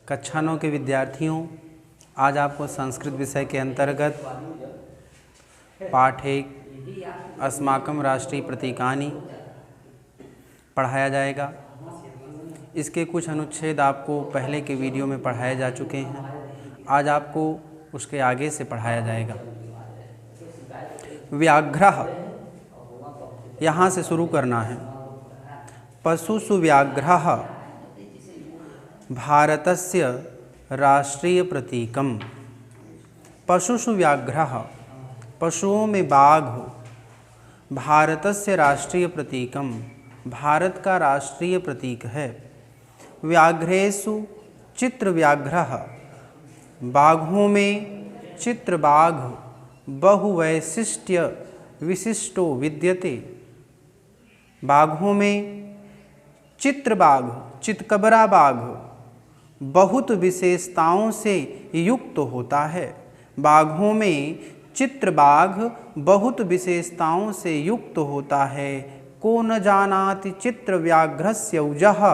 कक्षा 9 के विद्यार्थियों, आज आपको संस्कृत विषय के अंतर्गत पाठ 1 अस्माकं राष्ट्रीय प्रतीकानि पढ़ाया जाएगा। इसके कुछ अनुच्छेद आपको पहले के वीडियो में पढ़ाए जा चुके हैं। आज आपको उसके आगे से पढ़ाया जाएगा। व्याघ्रः, यहाँ से शुरू करना है। पशुषु व्याघ्रः भारतस्य राष्ट्रीय प्रतीकम्। पशुषु व्याघ्रः, पशुओं में बाघ भारतस्य राष्ट्रीय प्रतीकम्, भारत का राष्ट्रीय प्रतीक है। व्याघ्रेषु चित्रव्याघ्रः, बाघों में चित्रबाघ बहुवैशिष्ट्य विशिष्टो विद्यते। बाघों में चित्रबाघ, चितकबरा बाघ बहुत विशेषताओं से युक्त होता है। बाघों में चित्रबाघ बहुत विशेषताओं से युक्त होता है। को न जानाति चित्रव्याघ्रस्य ऊजः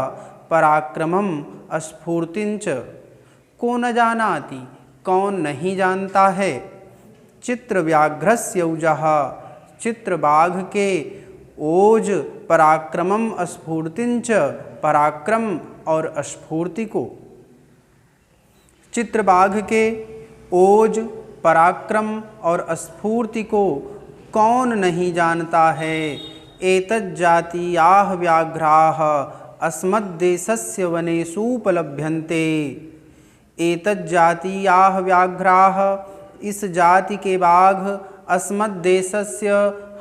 पराक्रमं स्फूर्तिंच। को न जानाति, कौन नहीं जानता है, चित्रव्याघ्रस्य ऊजः, चित्रबाघ के ओज, पराक्रमम स्फूर्तिंच, पराक्रम और स्फूर्ति को। चित्रबाघ के ओज, पराक्रम और स्फूर्ति को कौन नहीं जानता है। एतज्जातीयाः व्याघ्राः अस्मद्देशस्य वनेषूपलभ्यन्ते। एतज्जातीयाः व्याघ्राः, इस जाति के बाघ, अस्मद्देशस्य,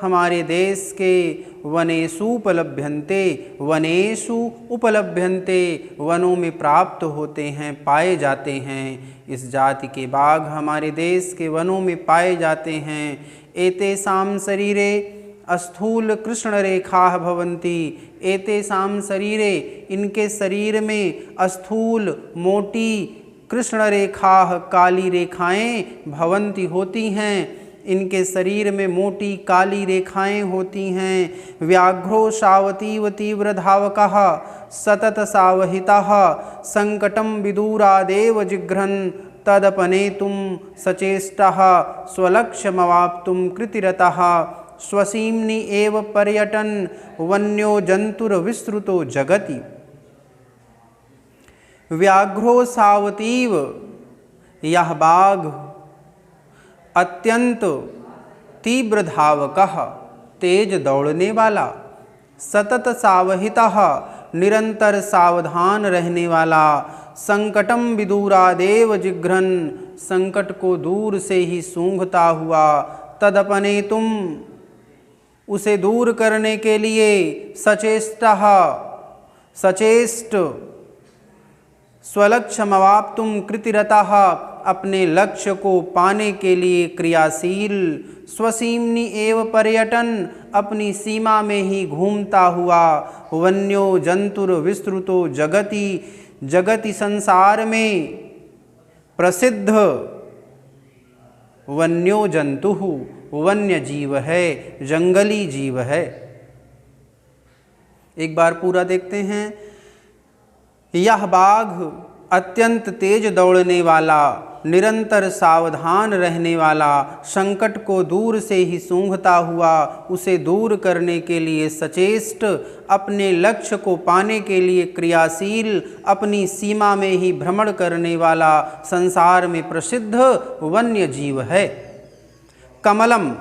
हमारे देश के, वनेषु उपलभ्यन्ते, वनेषु उपलभ्यन्ते, वनों में प्राप्त होते हैं, पाए जाते हैं। इस जाति के बाघ हमारे देश के वनों में पाए जाते हैं। एतेषां शरीरे स्थूल कृष्णरेखाः भवन्ति। एतेषां शरीरे, इनके शरीर में स्थूल मोटी कृष्णरेखाः, काली रेखाएं भवन्ति होती हैं। इनके शरीर में मोटी काली रेखाएं होती हैं। व्याघ्रो सावतीव तीव्र धावकः सतत सावहितः संकटं विदूरादेव जिघ्रन् तदपनेतुं सचेष्टः स्वलक्ष्यमवाप्तुं कृतिरतः स्वसीम्नि एव पर्यटन् वन्यो जन्तुर्विस्तृतो जगति। व्याघ्रो सावतीव, यह बाघ अत्यंत तीव्र धावकः, तेज दौड़ने वाला, सतत सावहितः, निरंतर सावधान रहने वाला, संकटम विदूरादेव जिघ्रन्, संकट को दूर से ही सूंघता हुआ, तदपनेतुम, उसे दूर करने के लिए, सचेष्टः, सचेष्ट, स्वलक्ष्यमवाप्तुं कृतिरतः, अपने लक्ष्य को पाने के लिए क्रियाशील, स्वसीम्नि एव पर्यटन, अपनी सीमा में ही घूमता हुआ, वन्यो जंतुर विस्तृतो जगति, जगति संसार में प्रसिद्ध वन्यो जंतु, वन्य जीव है, जंगली जीव है। एक बार पूरा देखते हैं। यह बाघ अत्यंत तेज दौड़ने वाला, निरंतर सावधान रहने वाला, संकट को दूर से ही सूंघता हुआ, उसे दूर करने के लिए सचेष्ट, अपने लक्ष्य को पाने के लिए क्रियाशील, अपनी सीमा में ही भ्रमण करने वाला, संसार में प्रसिद्ध वन्य जीव है। कमलम,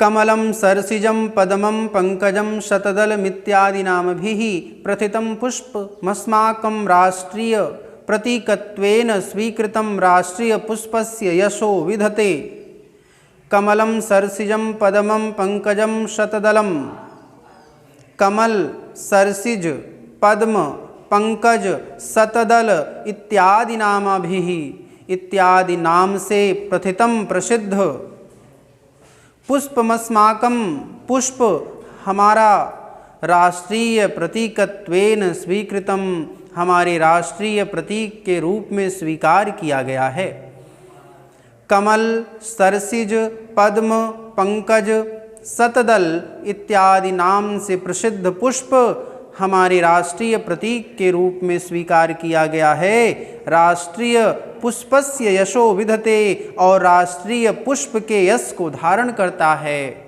कमलं सरसिजं पद्मं पंकजं शतदलमित्यादि नामभिः प्रथितं पुष्पमस्माकं राष्ट्रीय प्रतीकत्वेन स्वीकृतं राष्ट्रीय पुष्पस्य यशो विधते। कमलं सरसिजं पद्मं पंकजं शतदलम, कमल, सरसिज, पद्म, पंकज, शतदल इत्यादि नामभिः, इत्यादि नाम से प्रथितं, प्रसिद्ध। पुष्पमस्माकं, पुष्प हमारा राष्ट्रीय प्रतीकत्वेन स्वीकृतम, हमारे राष्ट्रीय प्रतीक के रूप में स्वीकार किया गया है। कमल, सरसिज, पद्म, पंकज, शतदल इत्यादि नाम से प्रसिद्ध पुष्प हमारे राष्ट्रीय प्रतीक के रूप में स्वीकार किया गया है। राष्ट्रीय पुष्पस्य यशो विधते, और राष्ट्रीय पुष्प के यश को धारण करता है,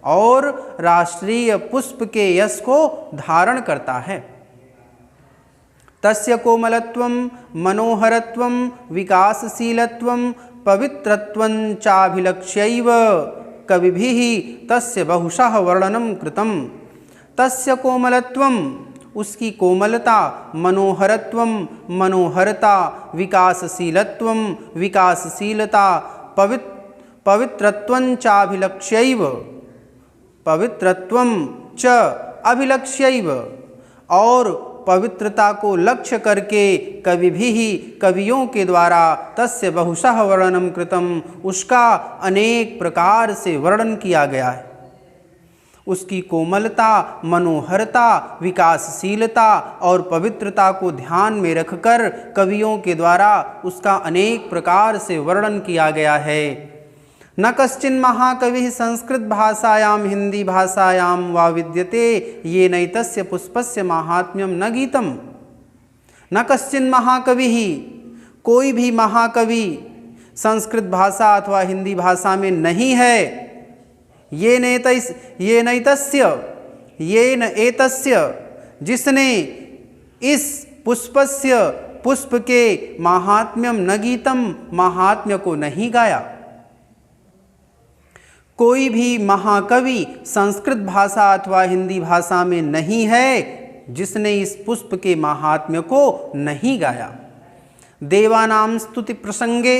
और राष्ट्रीय पुष्प के यश को धारण करता है। तस्य कोमलत्वं मनोहरत्वं विकासशीलत्वं पवित्रत्वं चाभिलक्ष्यैव कविभिः तस्य बहुशः वर्णनं कृतम्। तस्य कोमलत्वं, उसकी कोमलता, मनोहरत्वं, मनोहरता, विकासशीलत्वं, विकासशीलता, पवित्रत्वं चाभिलक्ष्यैव, पवित्रत्वं च अभिलक्ष्यैव, और पवित्रता को लक्ष्य करके कविभिः, कवियों के द्वारा तस्य बहुशः वर्णनम कृतम, उसका अनेक प्रकार से वर्णन किया गया है। उसकी कोमलता, मनोहरता, विकासशीलता और पवित्रता को ध्यान में रखकर कवियों के द्वारा उसका अनेक प्रकार से वर्णन किया गया है। न कश्चिन् महाकविः संस्कृत भाषायां हिंदी भाषायां वा विद्यते ये नैतस्य पुष्पस्य माहात्म्यं न गीतम। न कश्चिन् महाकविः, कोई भी महाकवि संस्कृत भाषा अथवा हिंदी भाषा में नहीं है। ये नैतस्य, ये न एतस्य, जिसने इस पुष्पस्य, पुष्प के माहात्म्यम न गीतम, माहात्म्य को नहीं गाया। कोई भी महाकवि संस्कृत भाषा अथवा हिंदी भाषा में नहीं है जिसने इस पुष्प के महात्म्य को नहीं गाया। देवानां स्तुति प्रसंगे,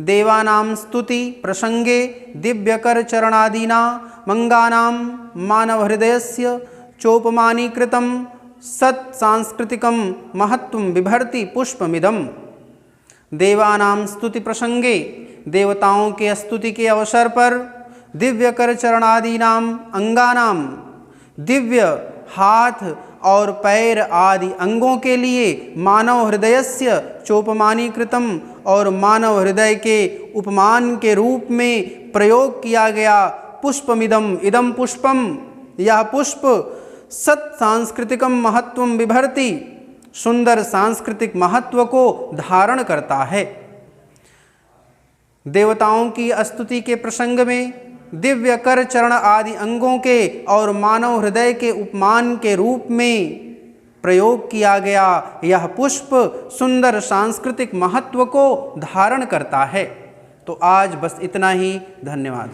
देवानां स्तुति प्रसंगे दिव्यकर चरणादीना मंगानां मानव हृदयस्य चोपमानीकृतं सत् सांस्कृतिकं महत्वं बिभर्ति पुष्पमिदम्। देवानां स्तुति प्रसंगे, देवताओं के स्तुति के अवसर पर, दिव्य कर चरणादीनाम अंगानाम, दिव्य हाथ और पैर आदि अंगों के लिए, मानव हृदयस्य चोपमानीकृतम, और मानव हृदय के उपमान के रूप में प्रयोग किया गया पुष्पमिदम, इदम पुष्पम, यह पुष्प सत् सांस्कृतिकम महत्वम बिभर्ति, सुंदर सांस्कृतिक महत्व को धारण करता है। देवताओं की स्तुति के प्रसंग में दिव्य कर चरण आदि अंगों के और मानव हृदय के उपमान के रूप में प्रयोग किया गया यह पुष्प सुंदर सांस्कृतिक महत्व को धारण करता है। तो आज बस इतना ही। धन्यवाद।